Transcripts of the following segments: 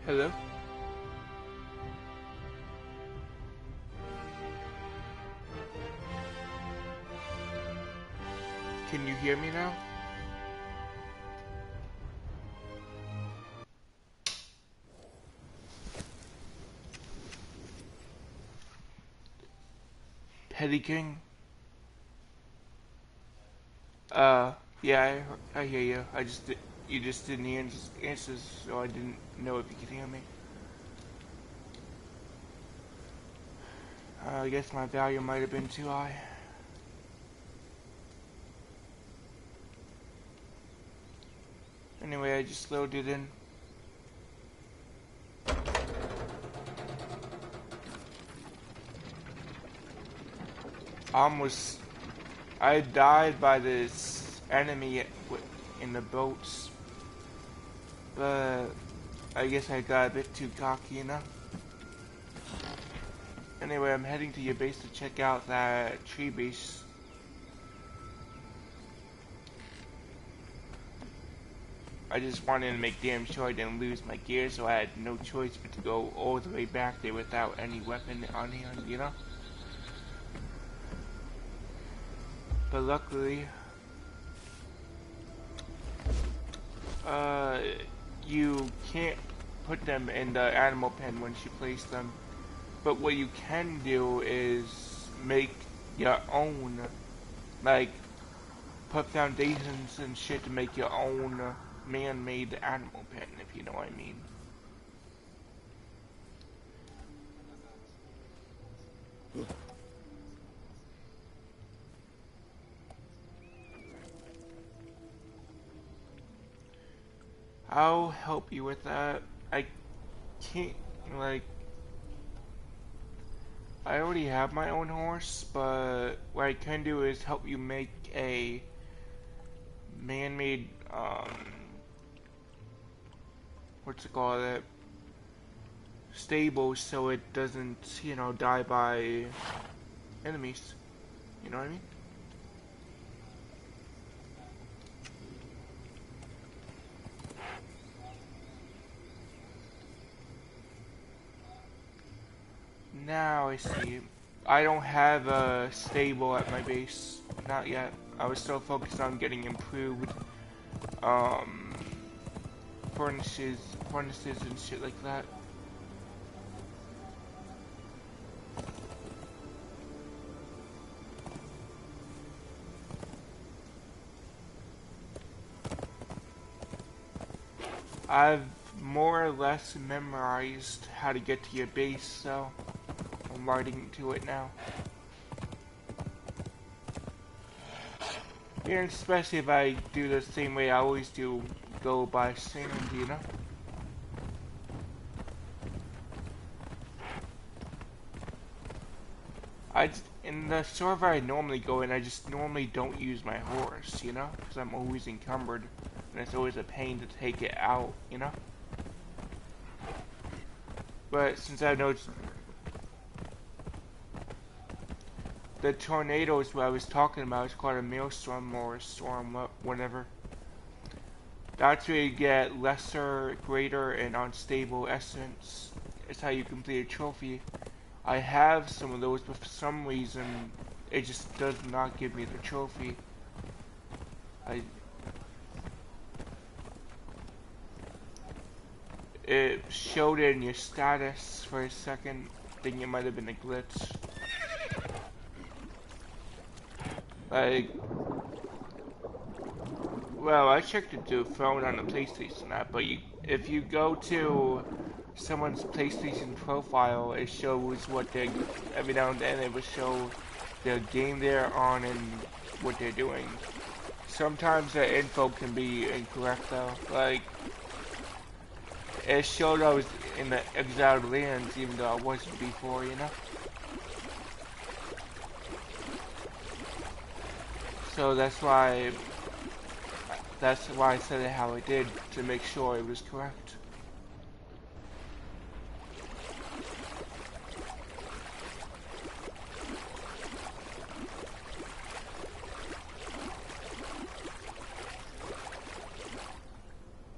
Hello? Can you hear me now? Petty King? Yeah, I hear you. You just didn't answer, so I didn't know if you could hear me. I guess my value might have been too high. Anyway, I just loaded in. Almost, I died by this enemy in the boats, but I guess I got a bit too cocky, you know? Anyway, I'm heading to your base to check out that tree base. I just wanted to make damn sure I didn't lose my gear, so I had no choice but to go all the way back there without any weapon on hand, you know? But luckily, you can't put them in the animal pen once you place them. But what you can do is make your own, like, put foundations and shit to make your own man-made animal pen, if you know what I mean. I'll help you with that. I can't, like, I already have my own horse, but what I can do is help you make a man-made, what's it called, stable so it doesn't, you know, die by enemies. You know what I mean? Now I see. I don't have a stable at my base. Not yet. I was still focused on getting improved furnaces and shit like that. I've more or less memorized how to get to your base, so I'm riding to it now. And especially if I do the same way I always do, go by sand, you know? In the server I normally go in, I just normally don't use my horse, you know? Because I'm always encumbered, and it's always a pain to take it out, you know? But since I know the tornadoes what I was talking about is called a maelstrom or a storm, whatever. That's where you get lesser, greater, and unstable essence. It's how you complete a trophy. I have some of those, but for some reason, it just does not give me the trophy. It showed it in your status for a second. I think it might have been a glitch. Like, well, I checked it to phone on the PlayStation app, but if you go to someone's PlayStation profile, it shows what they, every now and then it will show the game they're on and what they're doing. Sometimes the info can be incorrect though. Like, it showed I was in the exiled lands even though I wasn't before, you know? So that's why I said it how I did, to make sure it was correct.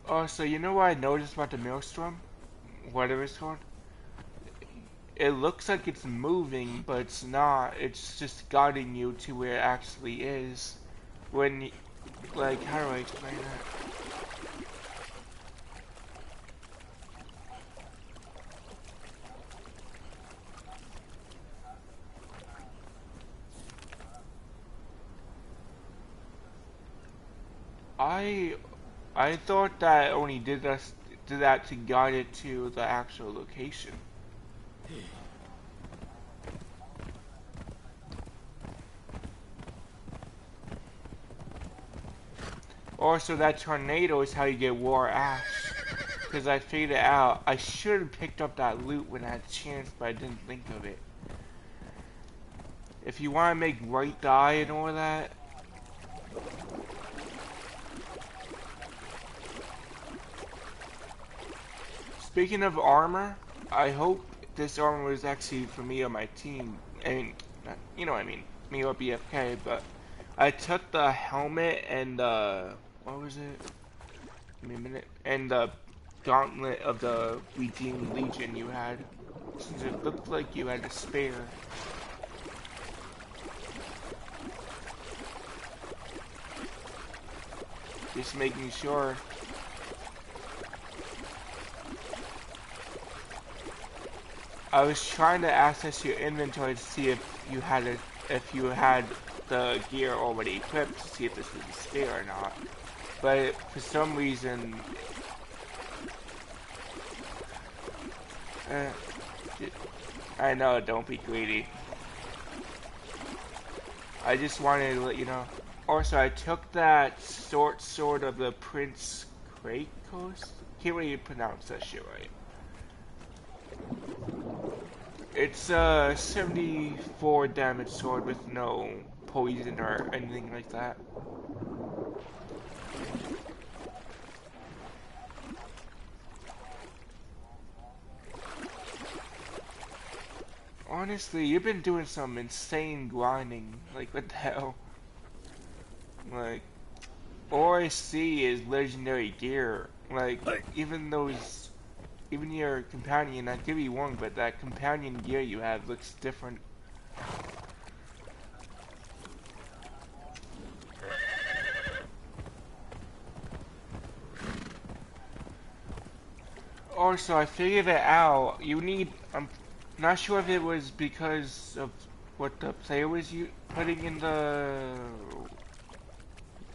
Oh, so you know what I noticed about the maelstrom? whatever it's called. It looks like it's moving, but it's not. It's just guiding you to where it actually is. When, like, how do I explain that? I I thought that only did that to guide it to the actual location. Also, that tornado is how you get war ash. Because I figured it out. I should have picked up that loot when I had a chance, but I didn't think of it. If you want to make white dye and all that, speaking of armor, I hope this armor was actually for me on my team. I mean, you know what I mean, me or BFK, but I took the helmet and what was it? Give me a minute. And the gauntlet of the Redeemed Legion you had, since it looked like you had a spare. Just making sure. I was trying to access your inventory to see if you had the gear already equipped to see if this was a spare or not. But for some reason, I know, don't be greedy. I just wanted to let you know. Also, I took that sword of the Prince Kratos. Can't really pronounce that shit right. It's a 74 damage sword with no poison or anything like that. Honestly, you've been doing some insane grinding. Like, what the hell? Like, all I see is legendary gear. Like, even your companion, I give you one, but that companion gear you have looks different. Also, I figured it out. I'm not sure if it was because of what the player was putting in the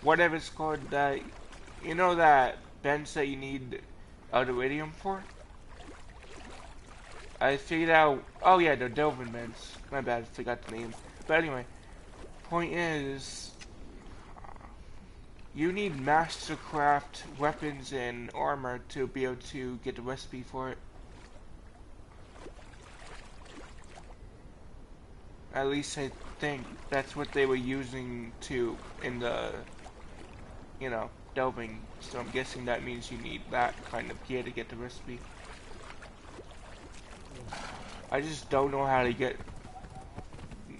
whatever it's called, that you know, that bench that you need iridium for. I figured out. Oh yeah, the Delvin bench. My bad, I forgot the name. But anyway, point is, you need mastercraft weapons and armor to be able to get the recipe for it. At least I think that's what they were using in the, you know, delving. So I'm guessing that means you need that kind of gear to get the recipe. I just don't know how to get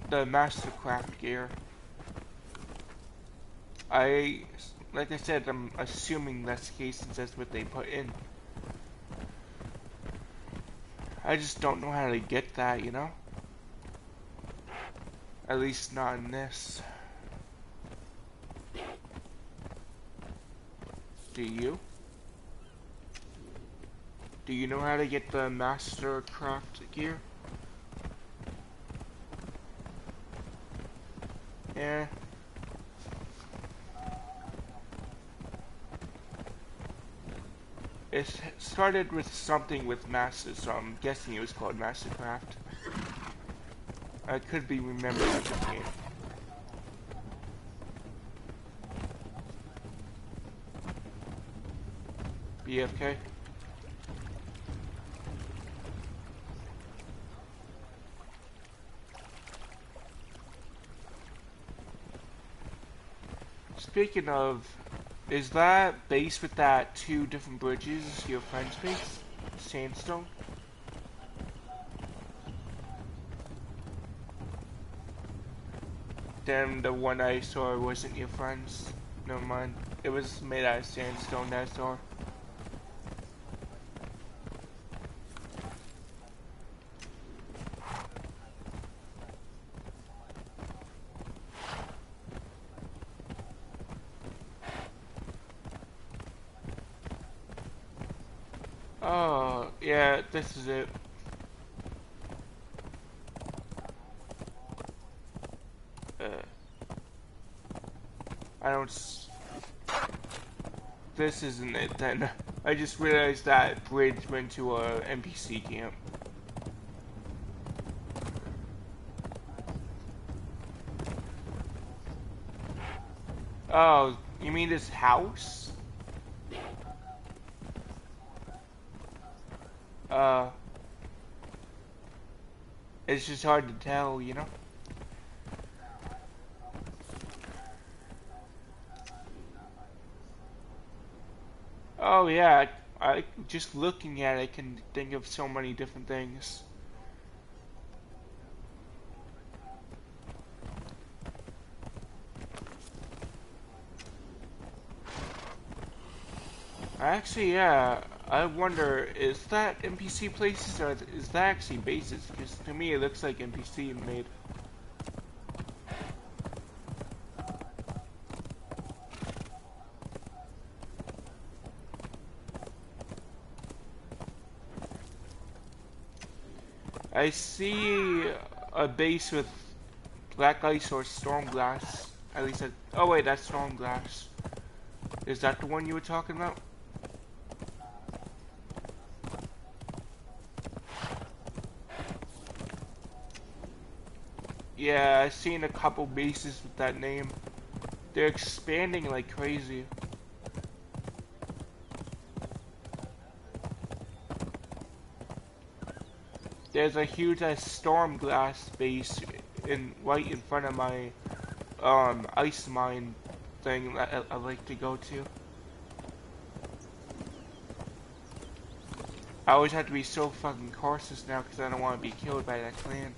the mastercraft gear. Like I said, I'm assuming that's the case since that's what they put in. I just don't know how to get that, you know? At least not in this. Do you? Do you know how to get the mastercraft gear? Yeah. It started with something with Master, so I'm guessing it was called Mastercraft. I could be remembering the name. BFK? Speaking of, is that base with that two different bridges your friend's base? Sandstone? Then the one I saw wasn't your friend's. Never mind. It was made out of sandstone that I saw. Oh, yeah, this is it. Uh, I don't. This isn't it then. I just realized that bridge went to a NPC camp. Oh, you mean this house? Uh, it's just hard to tell, you know? Oh yeah, I just looking at it, I can think of so many different things. Actually, yeah, I wonder, is that NPC places or is that actually bases? Because to me it looks like NPC made. I see a base with black ice or storm glass. At least oh wait, that's storm glass. Is that the one you were talking about? Yeah, I've seen a couple bases with that name. They're expanding like crazy. There's a huge storm glass base right in front of my ice mine thing that I like to go to. I always have to be so fucking cautious now because I don't want to be killed by that clan.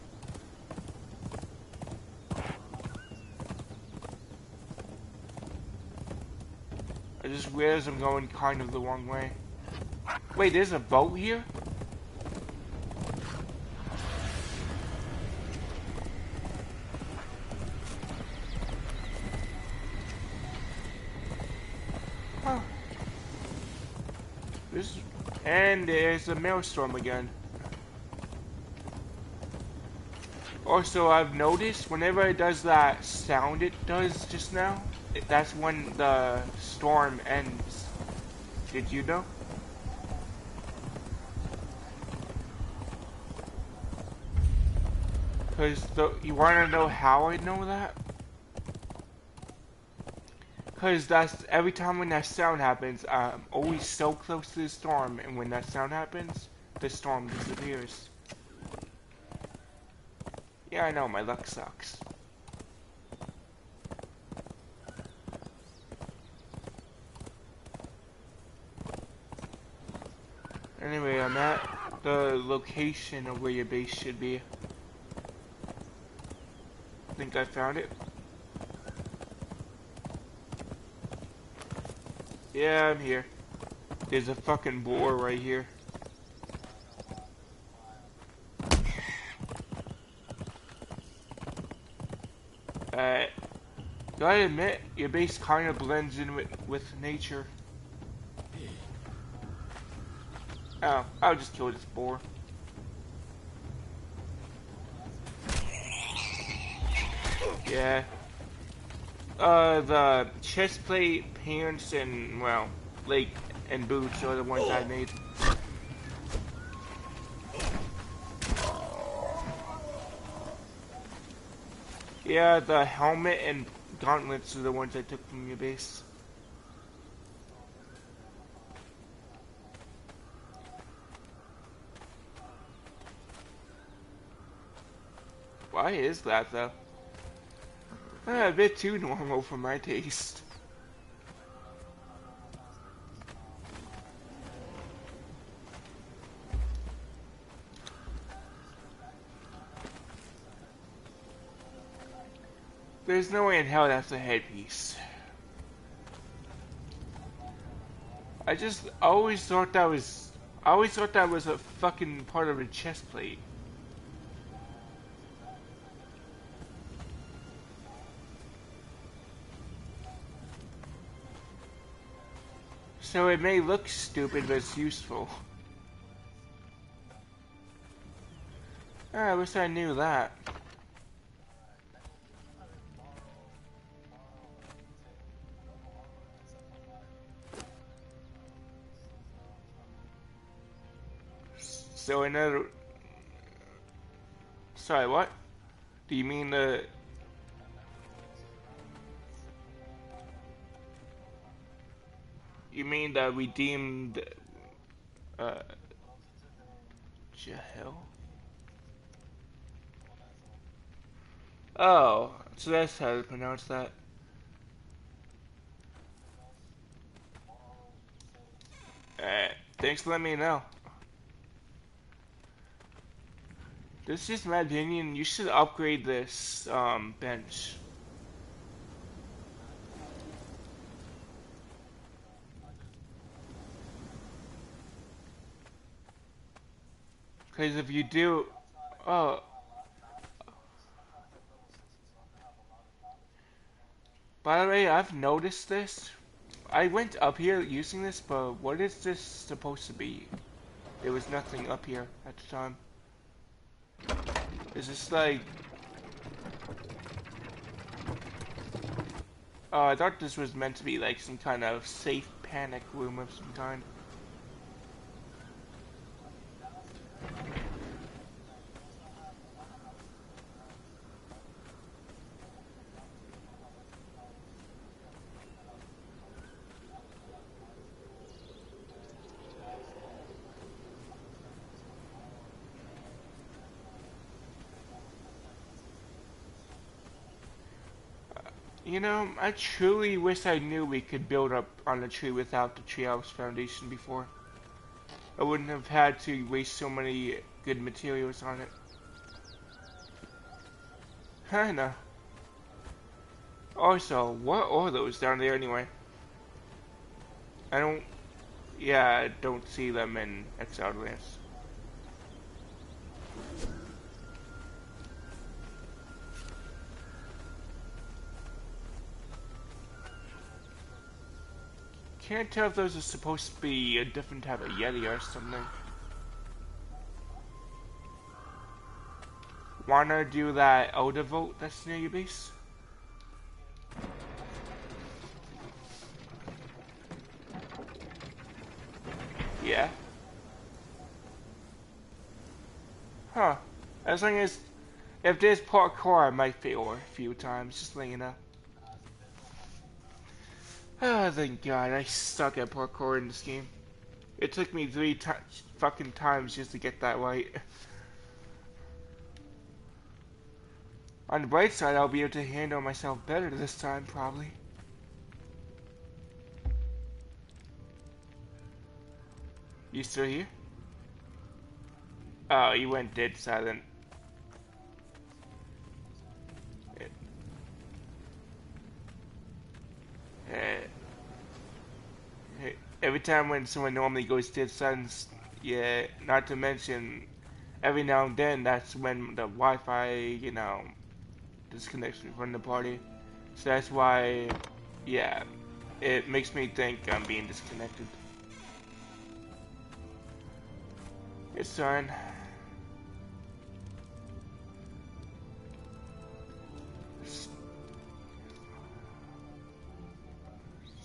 I just realized I'm going kind of the wrong way. Wait, there's a boat here? Huh. And there's a maelstrom again. Also, I've noticed whenever it does that sound it does just now, that's when the storm ends. Did you know? Because you want to know how I know that? Because that's every time when that sound happens, I'm always so close to the storm, and when that sound happens, the storm disappears. Yeah, I know, my luck sucks. Anyway, I'm at the location of where your base should be. I think I found it. Yeah, I'm here. There's a fucking boar right here. Gotta admit, your base kind of blends in with nature. Oh, I'll just kill this boar. Yeah. The chest plate, pants, and, well, leg and boots are the ones I made. Yeah, the helmet and gauntlets are the ones I took from your base. Why is that, though? A bit too normal for my taste. There's no way in hell that's a headpiece. I always thought that was a fucking part of a chest plate. So it may look stupid, but it's useful. I wish I knew that. So another. Sorry, what? Do you mean the? You mean the redeemed? Uh, Jahel? Oh, so that's how to pronounce that. Thanks for letting me know. This is just my opinion. You should upgrade this bench. Because if you do, oh, by the way, I've noticed this. I went up here using this, but what is this supposed to be? There was nothing up here at the time. Is this like... Oh, I thought this was meant to be like some kind of safe panic room of some kind. You know, I truly wish I knew we could build up on the tree without the treehouse foundation before. I wouldn't have had to waste so many good materials on it. I know. Also, what are those down there anyway? I don't... Yeah, I don't see them in Exiles. Can't tell if those are supposed to be a different type of Yeti or something. Wanna do that Elder vote that's near your base? Yeah. Huh. As long as... If there's parkour, I might fail a few times, just letting you know. Oh, thank God, I suck at parkour in this game. It took me 3 fucking times just to get that right. On the bright side, I'll be able to handle myself better this time, probably. You still here? Oh, you went dead silent. Every time when someone normally goes dead silent, yeah, not to mention, every now and then, that's when the Wi-Fi, you know, disconnects me from the party. So that's why, yeah, it makes me think I'm being disconnected. It's fine.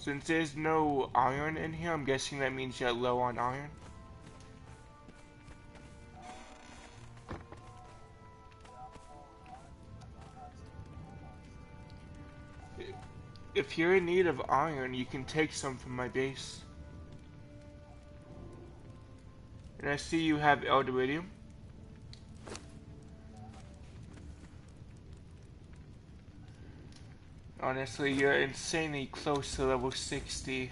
Since there's no iron in here, I'm guessing that means you're low on iron. If you're in need of iron, you can take some from my base. And I see you have Eldoridium. Honestly, you're insanely close to level 60.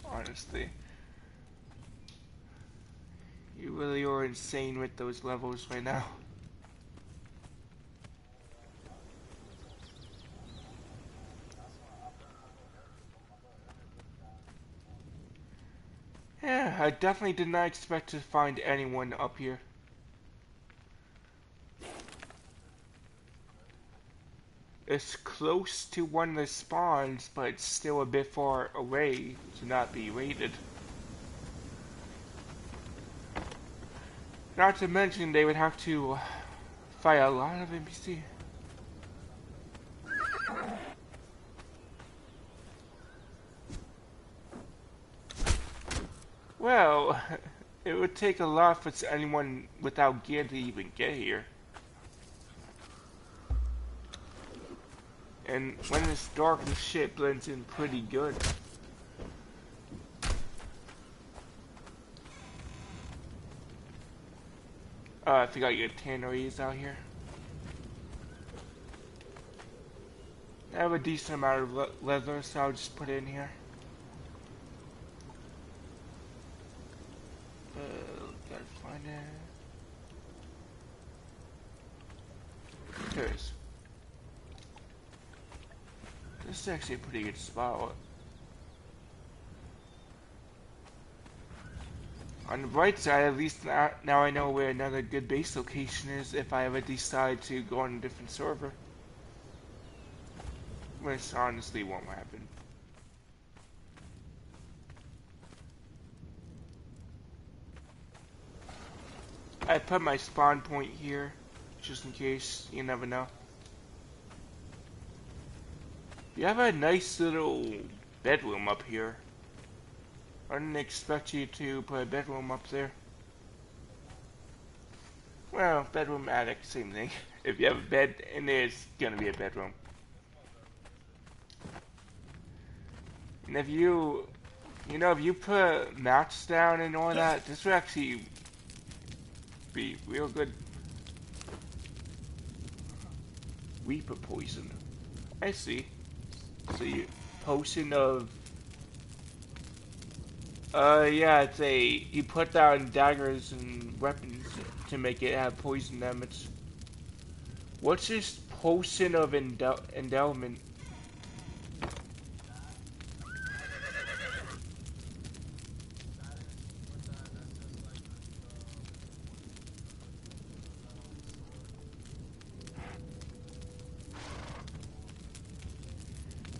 Honestly. You really are insane with those levels right now. Yeah, I definitely did not expect to find anyone up here. It's close to one of the spawns, but it's still a bit far away to not be raided. Not to mention they would have to fight a lot of NPC. Well, it would take a lot for anyone without gear to even get here. And when it's dark, the shit blends in pretty good. I forgot your tanneries out here. I have a decent amount of leather, so I'll just put it in here. Gotta find it. There it is. This is actually a pretty good spot. On the bright side, at least now I know where another good base location is if I ever decide to go on a different server. Which honestly won't happen. I put my spawn point here, just in case, you never know. You have a nice little bedroom up here. I didn't expect you to put a bedroom up there. Well, bedroom, attic, same thing. If you have a bed in there, it's gonna be a bedroom. And if you put mats down and all that, this will actually be real good. Reaper poison. I see. So you potion of yeah, it's you put down daggers and weapons to make it have poison damage. What's this potion of endowment?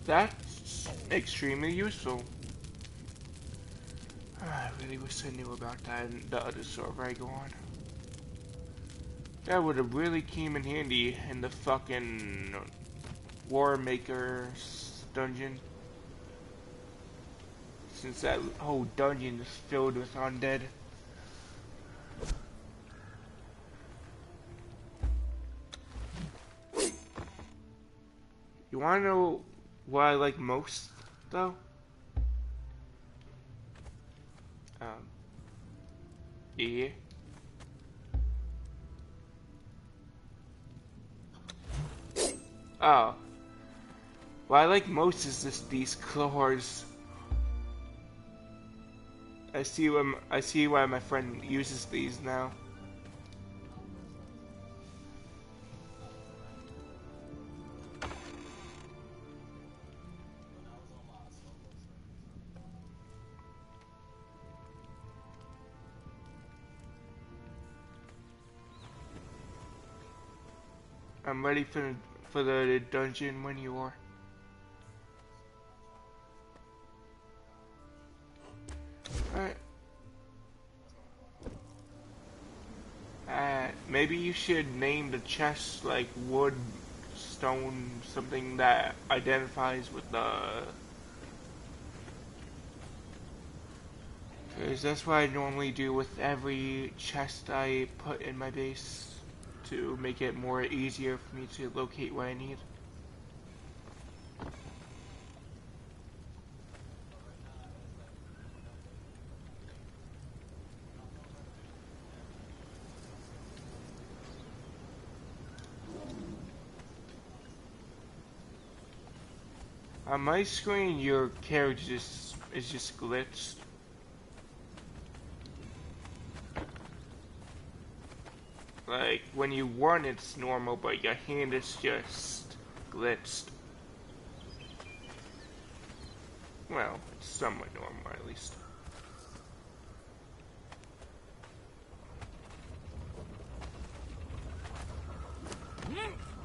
That's extremely useful. I really wish I knew about that in the other server I go on. That would have really came in handy in the fucking War Maker's dungeon. Since that whole dungeon is filled with undead. You wanna know what I like most, though? Yeah. Oh. What I like most is just these claws. I see why my friend uses these now. I'm ready for the dungeon when you are. Alright. Maybe you should name the chest like wood, stone, something that identifies with the... Because that's what I normally do with every chest I put in my base, to make it more easier for me to locate what I need. On my screen, your character is just glitched. Like, when you run, it's normal, but your hand is just glitched. Well, it's somewhat normal, at least.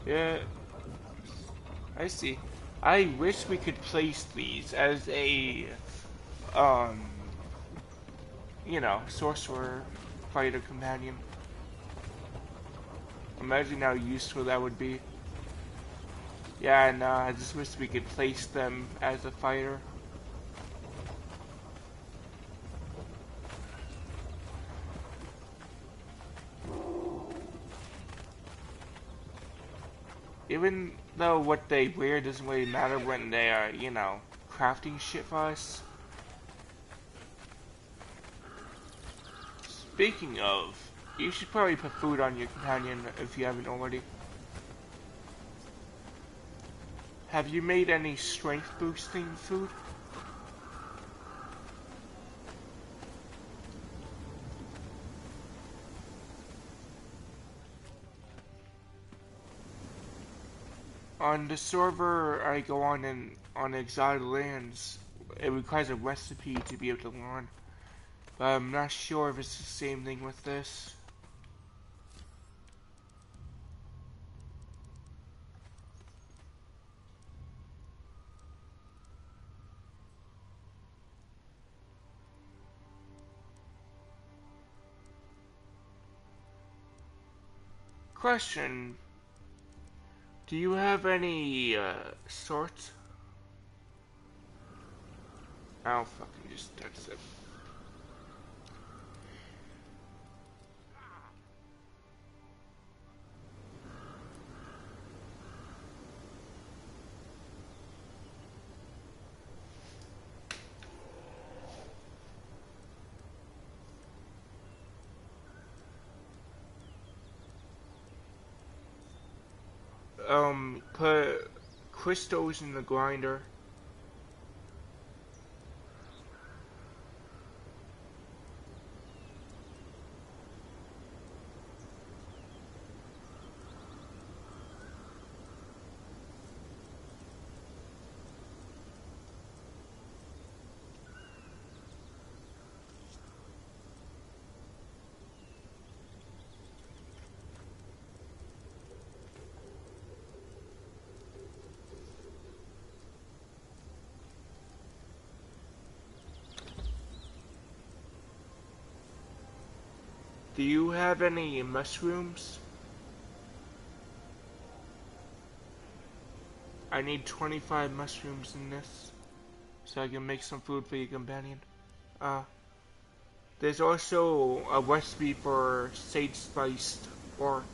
Yeah, I see. I wish we could place these as a, you know, sorcerer fighter companion. Imagine how useful that would be. Yeah, and I just wish we could place them as a fighter. Even though what they wear doesn't really matter when they are, you know, crafting shit for us. Speaking of, you should probably put food on your companion if you haven't already. Have you made any strength boosting food? On the server I go on on Exiled Lands, it requires a recipe to be able to learn. But I'm not sure if it's the same thing with this. Question. Do you have any, swords? I'll fucking just text it. Put crystals in the grinder. Do you have any mushrooms? I need 25 mushrooms in this, so I can make some food for your companion. Uh, there's also a recipe for sage spiced pork,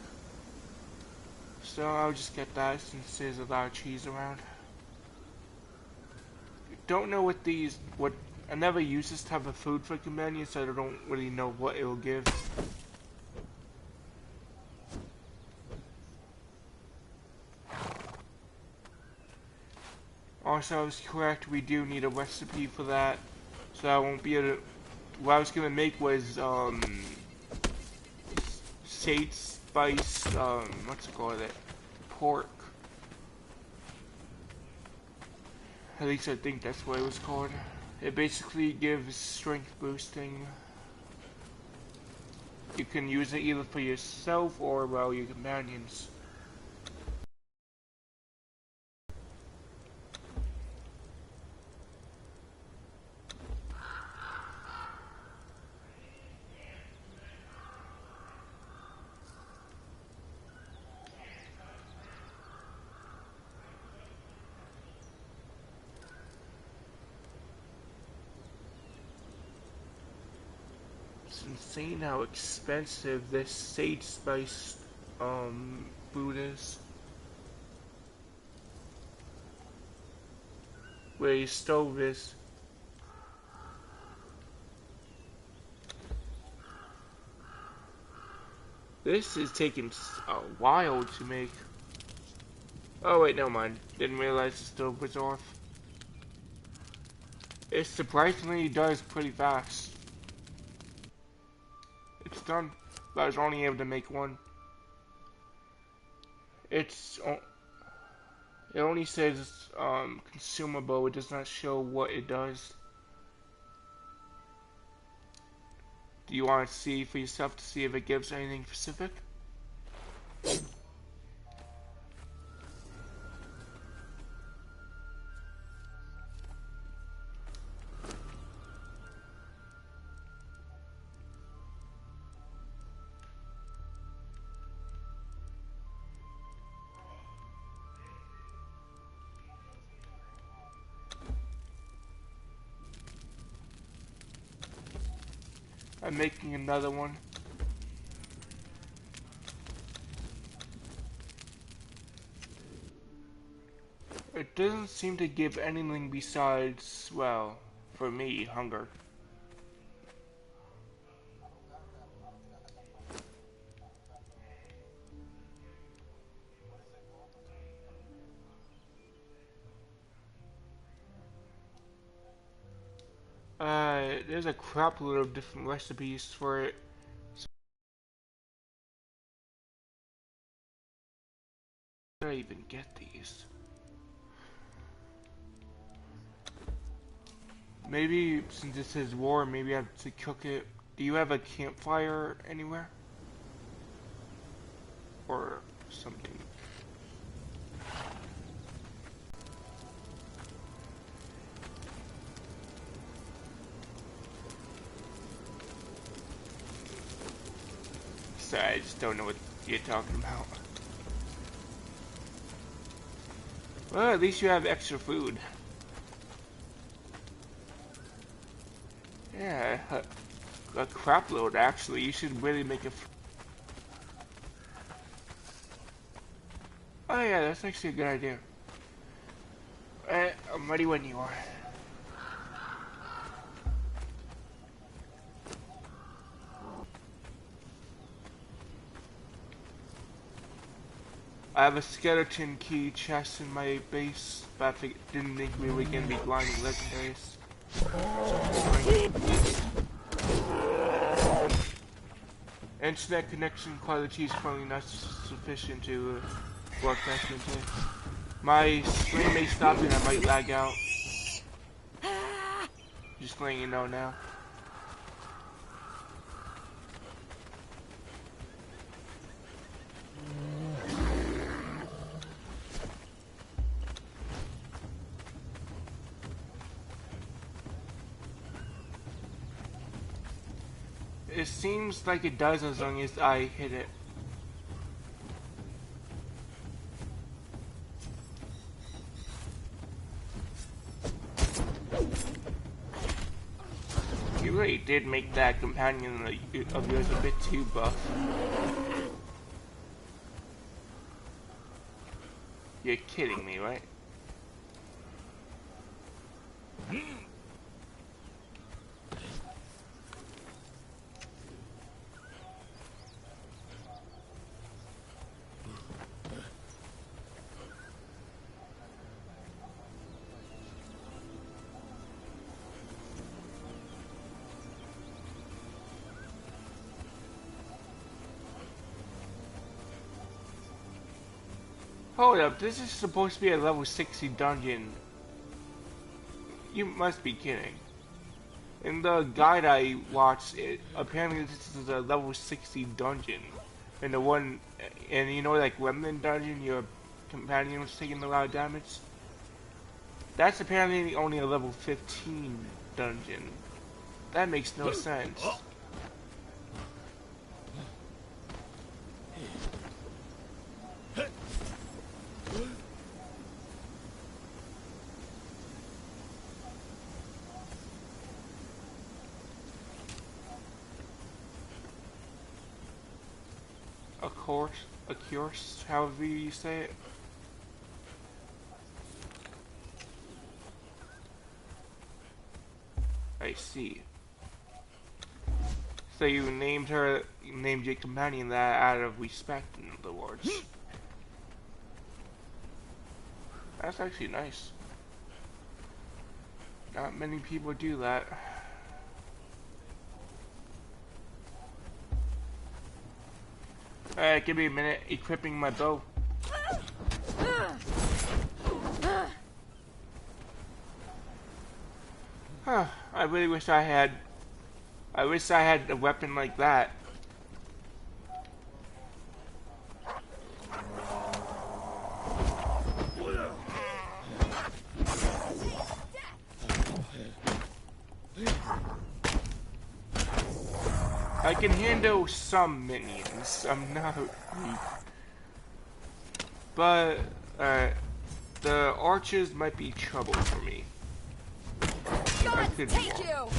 so I'll just get that since there's a lot of cheese around. Don't know what I never use this type of food for companions, so I don't really know what it will give. Also, I was correct, we do need a recipe for that, so I won't be able to... What I was gonna make was, sage spiced, what's it called, pork. At least I think that's what it was called. It basically gives strength boosting. You can use it either for yourself or, well, your companions. It's insane how expensive this sage spice food is. Where your stove is. This is taking a while to make. Oh wait, never mind. Didn't realize the stove was off. It surprisingly does pretty fast. It's done, but I was only able to make one. It only says consumable. It does not show what it does. Do you want to see for yourself to see if it gives anything specific? I'm making another one. It doesn't seem to give anything besides, well, for me, hunger. There's a crap load of different recipes for it. So how did I even get these? Maybe since this is war, maybe I have to cook it. Do you have a campfire anywhere? Or something? Sorry, I just don't know what you're talking about. Well, at least you have extra food. Yeah, a crap load actually. You should really make a. Oh yeah, that's actually a good idea. I'm ready when you are. I have a skeleton key chest in my base, but I didn't think we were gonna be grinding legendaries. Internet connection quality is currently not sufficient to broadcast into. My stream may stop and I might lag out. Just letting you know now. It seems like it does as long as I hit it. You really did make that companion of yours a bit too buff. You're kidding me, right? Hold up, this is supposed to be a level 60 dungeon. You must be kidding. In the guide I watched, apparently this is a level 60 dungeon. And the one, and you know, like Remnant Dungeon, your companion was taking a lot of damage? That's apparently only a level 15 dungeon. That makes no sense. A course, however you say it. I see. So you named your companion that out of respect, in other words. That's actually nice. Not many people do that. Alright, give me a minute, equipping my bow. Huh, I really wish I had a weapon like that. I can handle some minions. I'm not weak. But, the archers might be trouble for me. I could be wrong.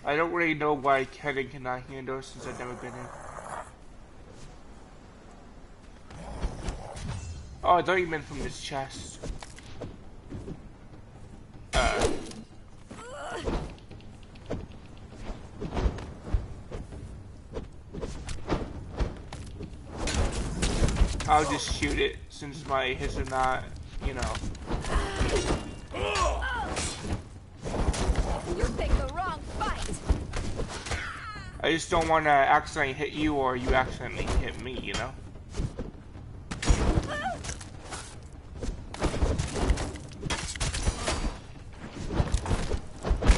I don't really know why Kenan cannot handle since I've never been in. Oh, I thought you meant from this chest. I'll just shoot it since my hits are not, you know. You picked the wrong fight. I just don't want to accidentally hit you or you accidentally hit me, you know?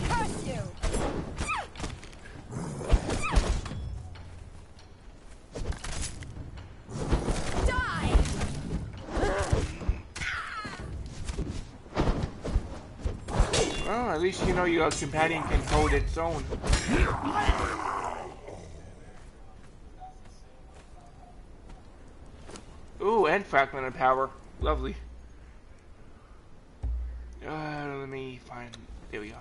Curse you. Die. Well, at least you know your companion can hold its own. Ooh, and fragment of power. Lovely. Let me find... There we go.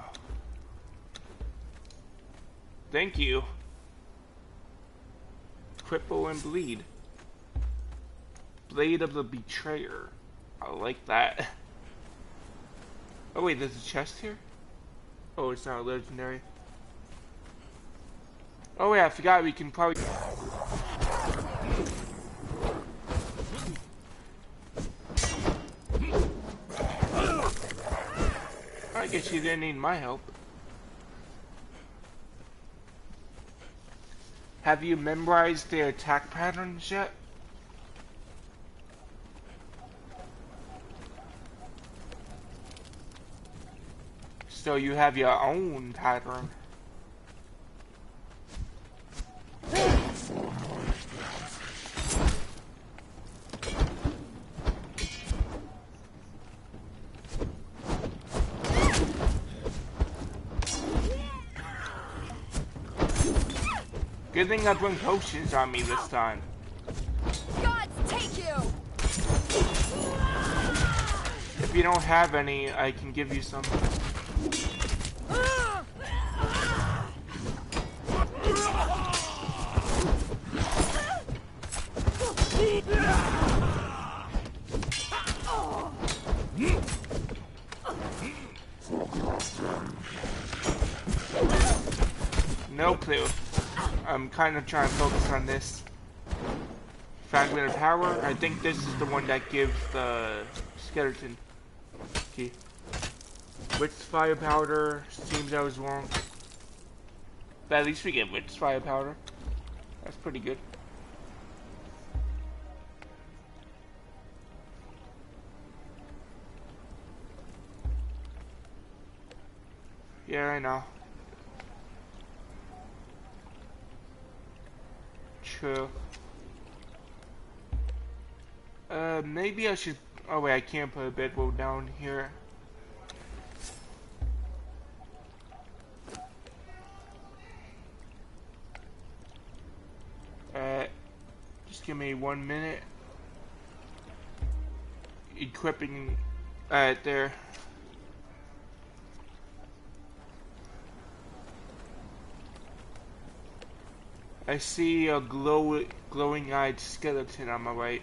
Thank you. Cripple and bleed. Blade of the Betrayer. I like that. Oh wait, there's a chest here? Oh, it's not a legendary. Oh yeah, I forgot we can probably... I guess you didn't need my help. Have you memorized their attack patterns yet? So you have your own pattern. Good thing I bring potions on me this time. Gods take you. If you don't have any, I can give you some. No clue. I'm kind of trying to focus on this. Fragment of power. I think this is the one that gives the skeleton key. Witch fire powder. Seems I was wrong. But at least we get witch fire powder. That's pretty good. Yeah, I know. True. Maybe I should... Oh wait, I can't put a bedroll down here. Just give me 1 minute. Equipping... there. I see a glowing-eyed skeleton on my right.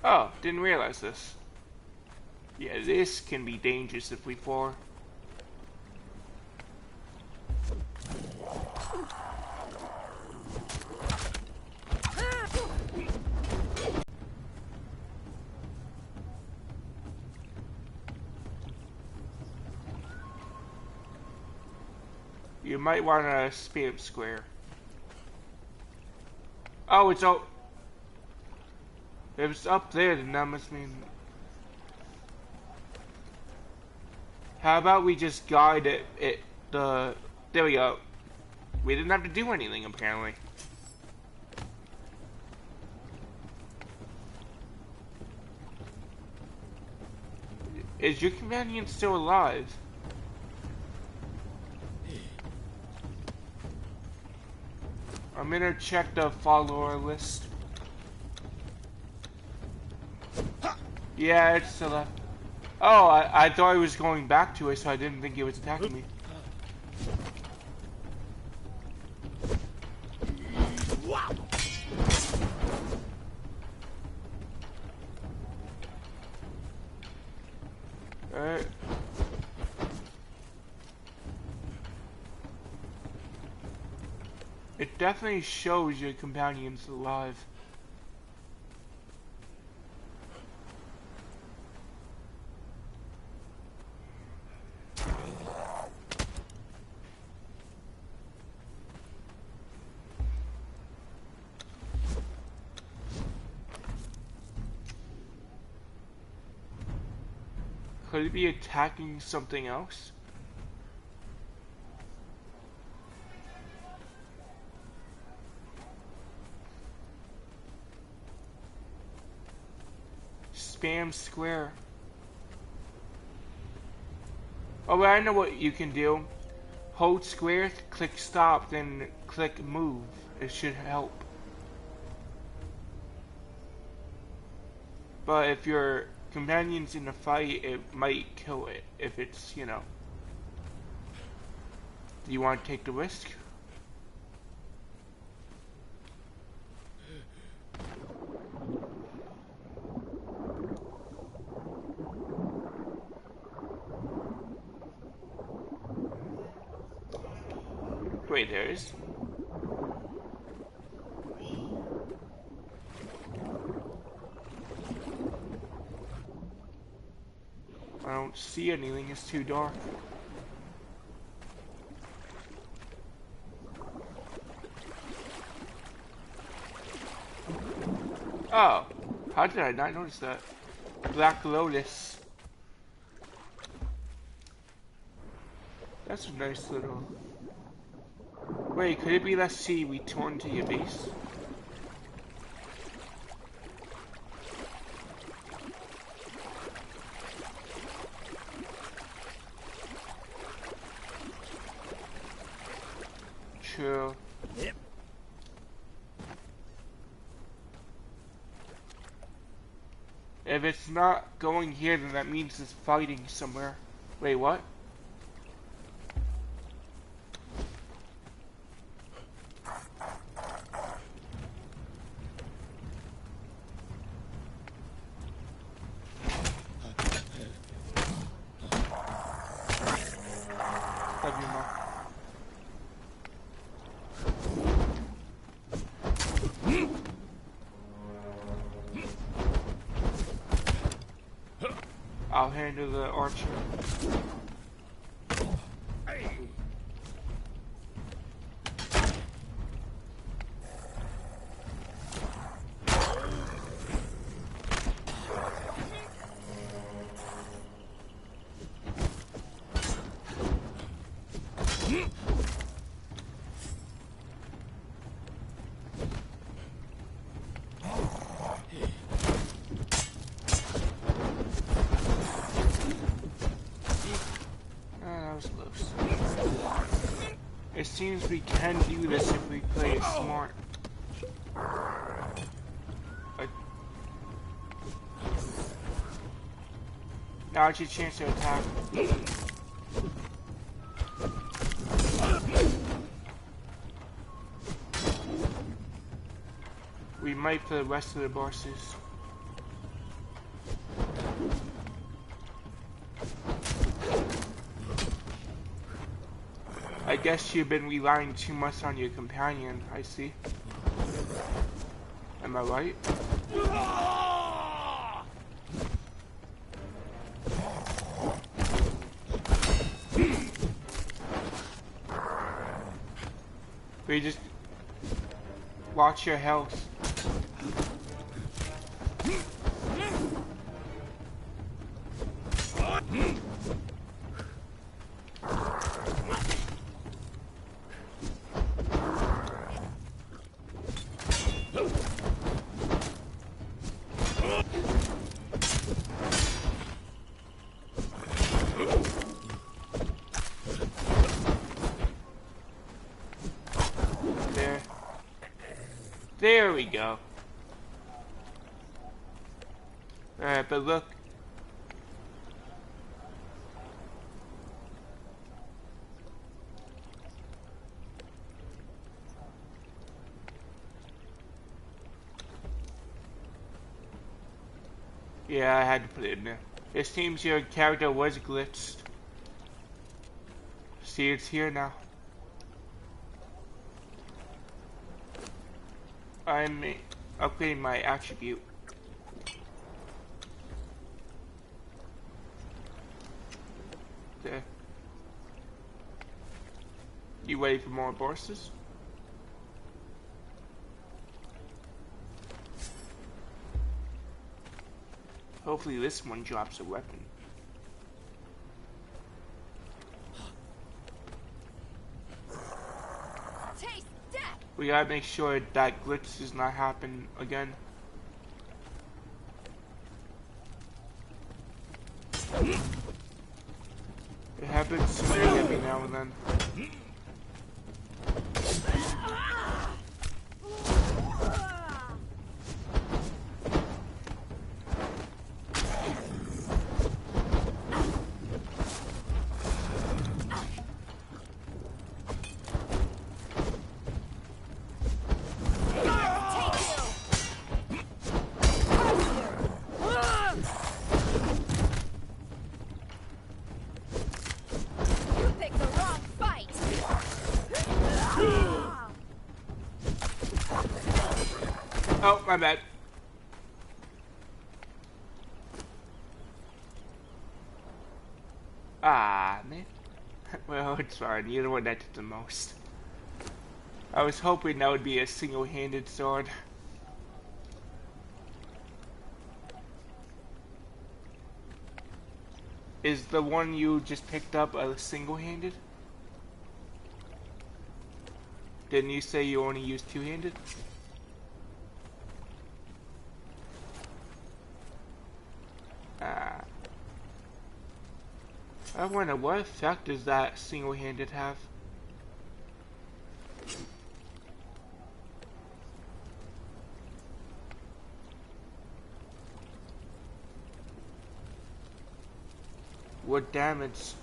Oh, didn't realize this. Yeah, this can be dangerous if we fall. You might want to spam square. Oh, it's up. If it's up there, then that must mean... How about we just guide it, there we go. We didn't have to do anything, apparently. Is your companion still alive? I'm gonna check the follower list. Yeah, it's to the left. Oh, I thought I was going back to it, so I didn't think it was attacking me. Alright. It definitely shows your companions alive. Could it be attacking something else? Spam square. Oh, well, I know what you can do. Hold square, click stop, then click move. It should help. But if your companion's in a fight, it might kill it. If it's, you know. Do you want to take the risk? Wait, there is. I don't see anything, it's too dark. Oh, how did I not notice that? Black Lotus. That's a nice little... Wait, could it be, let's see, return to your base? True. Yep. If it's not going here, then that means it's fighting somewhere. Wait, what? Love you, Mom. I'll handle the archer. That was close. It seems we can do this if we play it smart. Now it's your chance to attack. We might for the rest of the bosses. I guess you've been relying too much on your companion, I see. Am I right? But you just watch your health. There we go. Alright, but look. Yeah, I had to put it in there. It seems your character was glitched. See, it's here now. I'm upgrading my attribute. Okay. You ready for more bosses? Hopefully this one drops a weapon. Taste death. We gotta make sure that glitch does not happen again. It happens to me every now and then. Oh, my bad. Ah, man. Well, it's fine. You're the one that did the most. I was hoping that would be a single-handed sword. Is the one you just picked up a single-handed? Didn't you say you only use two-handed? I wonder what effect does that single-handed have? What damage?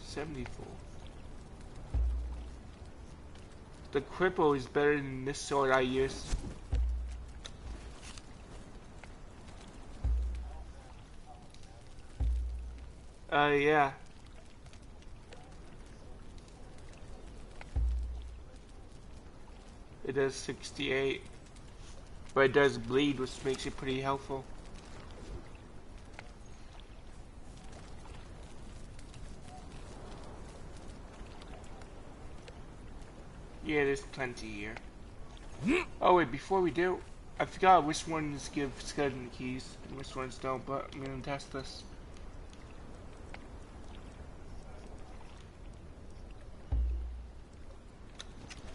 74. The cripple is better than this sword I used. Yeah. It does 68. But it does bleed, which makes it pretty helpful. Yeah, there's plenty here. Oh wait, before we do, I forgot which ones give skeleton keys and which ones don't, but I'm gonna test this.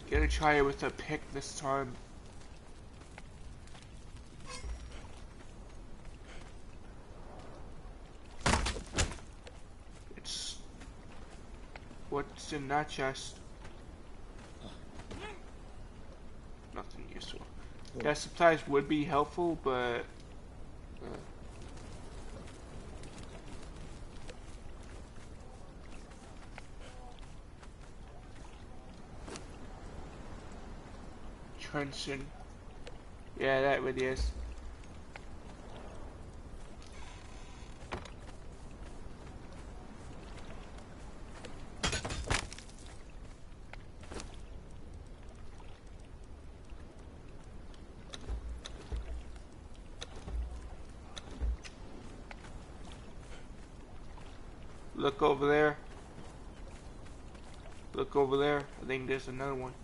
Gonna try it with a pick this time. It's... What's in that chest? Nothing useful. Yeah, supplies would be helpful, but... Trenchant. Yeah, that really is. Look over there. Look over there. I think there's another one.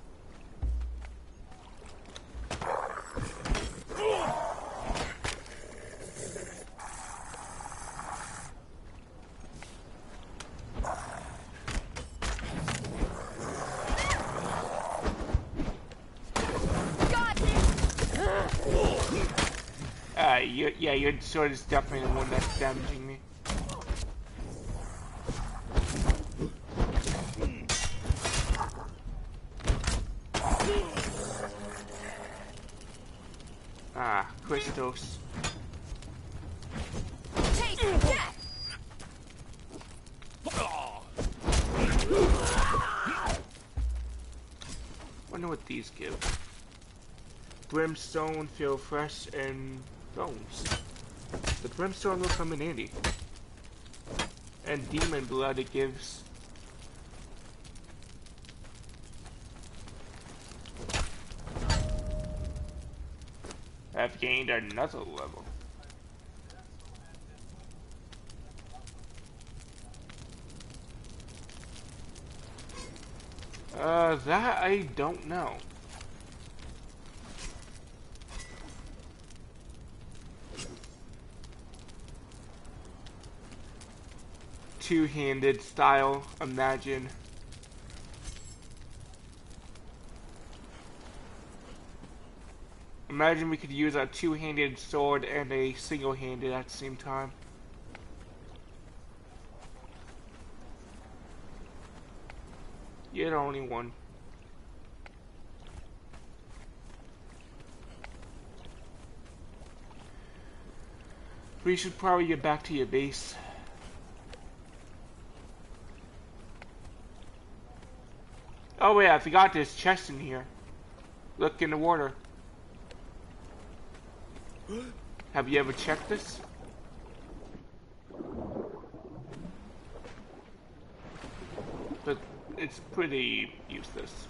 Yeah, your sword is definitely the one that's damaging me. Ah, crystals. what these give. Brimstone, feel fresh, and bones. The brimstone will come in handy. And demon blood it gives. I've gained another level. That I don't know. Two-handed style, imagine. Imagine we could use a two-handed sword and a single-handed at the same time. Yet only one. We should probably get back to your base. Oh wait, I forgot there's chest in here. Look in the water. Have you ever checked this? But it's pretty useless.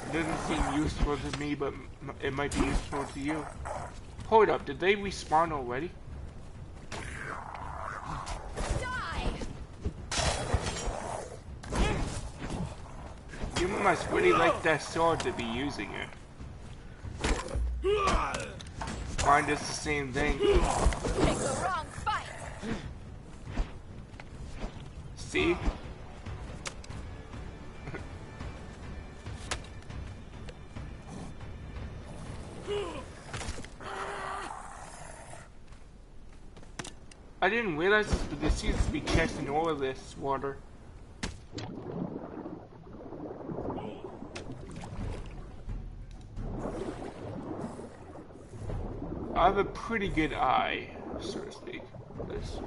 It doesn't seem useful to me, but it might be useful to you. Hold up, did they respawn already? You must really like that sword to be using it. Mine does the same thing. Pick the wrong fight. See? I didn't realize this, but there seems to be chests in all of this water. I have a pretty good eye, so to speak, for this.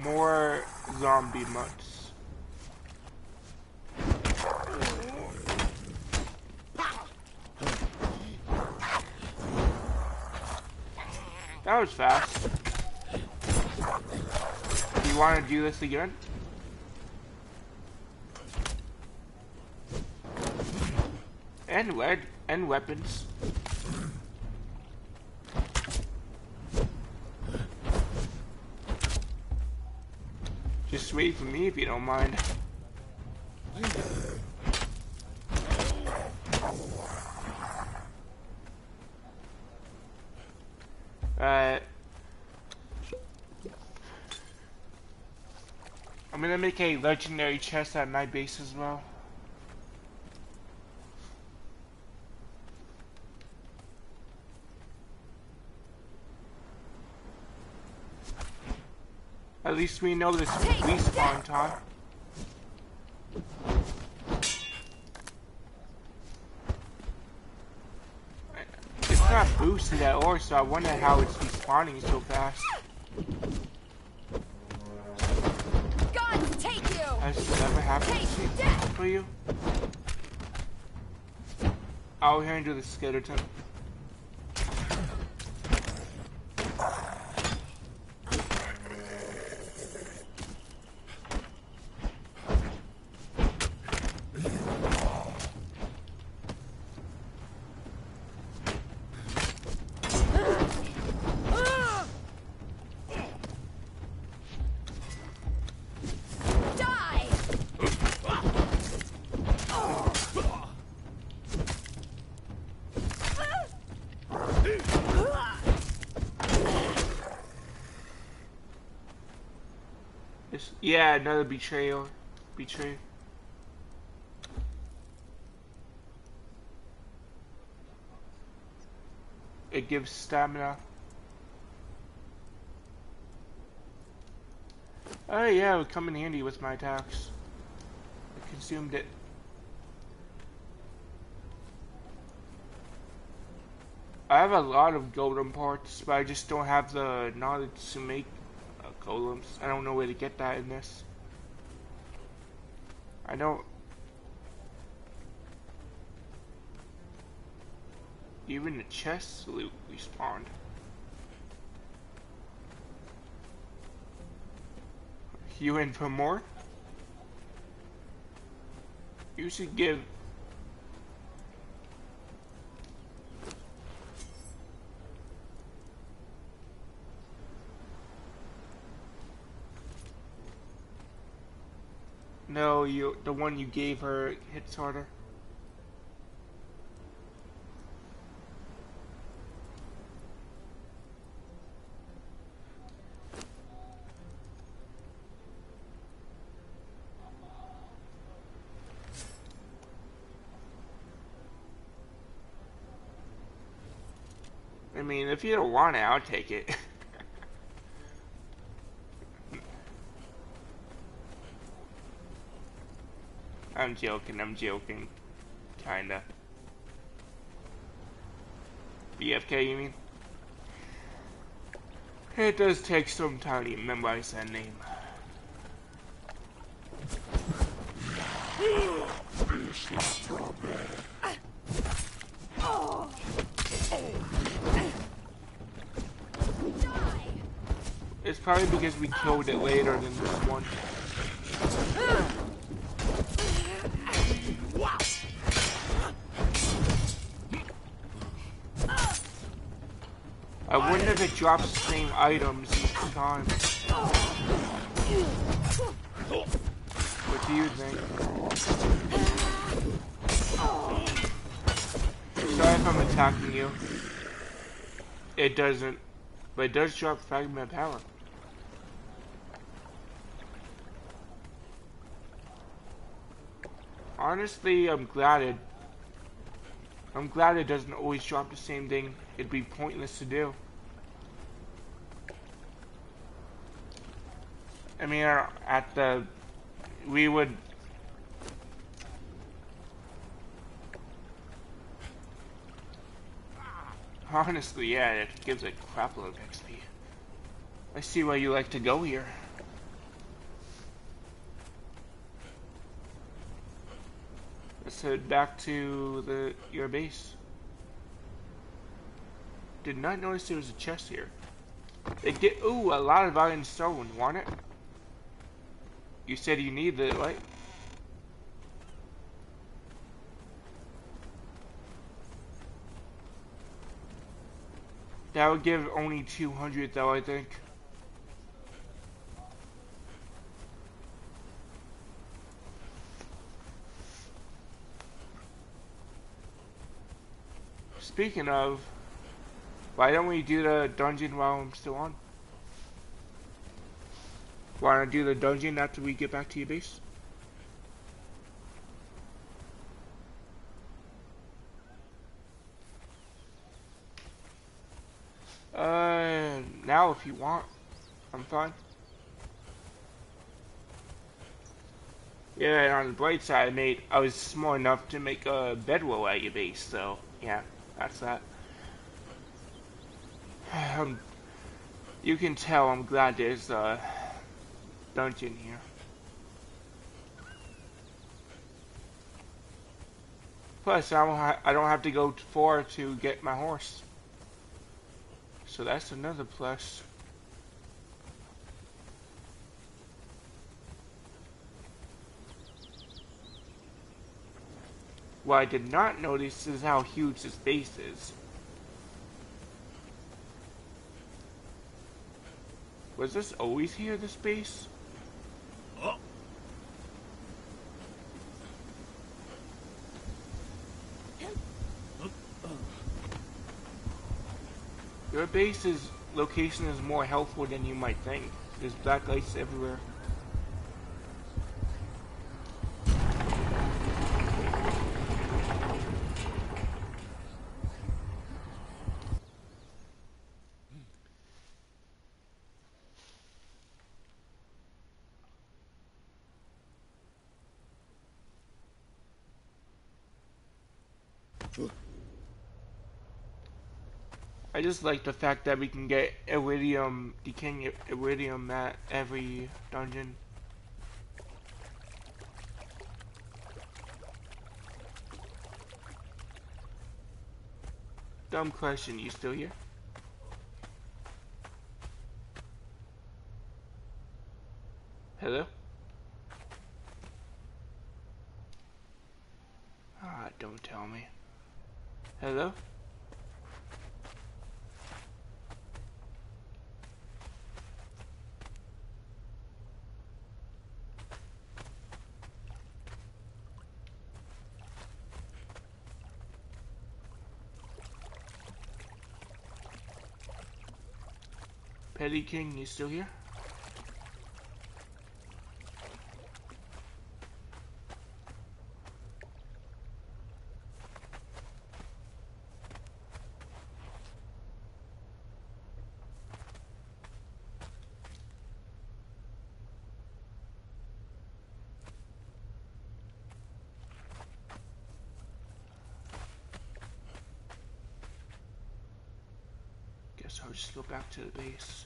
More zombie mutts. That was fast. Do you want to do this again? And weapons. Just wait for me if you don't mind. I'm gonna make a legendary chest at my base as well. At least we know this respawn time. It's not boosted at all, so I wonder how it's respawning so fast. God take you! Has this ever happened for you? I'll handle the skeleton. Yeah, another betrayal. Betray. It gives stamina. Oh yeah, it would come in handy with my attacks. I consumed it. I have a lot of golem parts, but I just don't have the knowledge to make golems. I don't know where to get that in this. I don't. Even the chest loot respawned. You in for more? You should give. No, the one you gave her hits harder. I mean, if you don't want it, I'll take it. I'm joking. Kinda. BFK, you mean? It does take some time to memorize that name. It's probably because we killed it later than this one. I wonder if it drops the same items each time. What do you think? Sorry if I'm attacking you. It doesn't. But it does drop fragment power. Honestly, I'm glad it doesn't always drop the same thing. It'd be pointless to do. I mean, we would. Honestly, yeah, it gives a crap load of XP. I see why you like to go here. Let's head back to your base. Did not notice there was a chest here. Ooh, a lot of iron stone. Want it? You said you need it, right? That would give only 200 though, I think. Speaking of, why don't we do the dungeon while I'm still on? Wanna do the dungeon after we get back to your base? Now if you want, I'm fine. Yeah, and on the bright side, I was smart enough to make a bedroll at your base, so yeah, that's that. You can tell I'm glad there's a dungeon here. Plus, I don't have to go far to get my horse. So that's another plus. What I did not notice is how huge this base is. Was this always here, this base? Oh. Your base's location is more helpful than you might think. There's black ice everywhere. I just like the fact that we can get iridium, decaying iridium at every dungeon. Dumb question, you still here? Hello? Ah, don't tell me. Hello? Petty King, you still here? Guess I'll just go back to the base.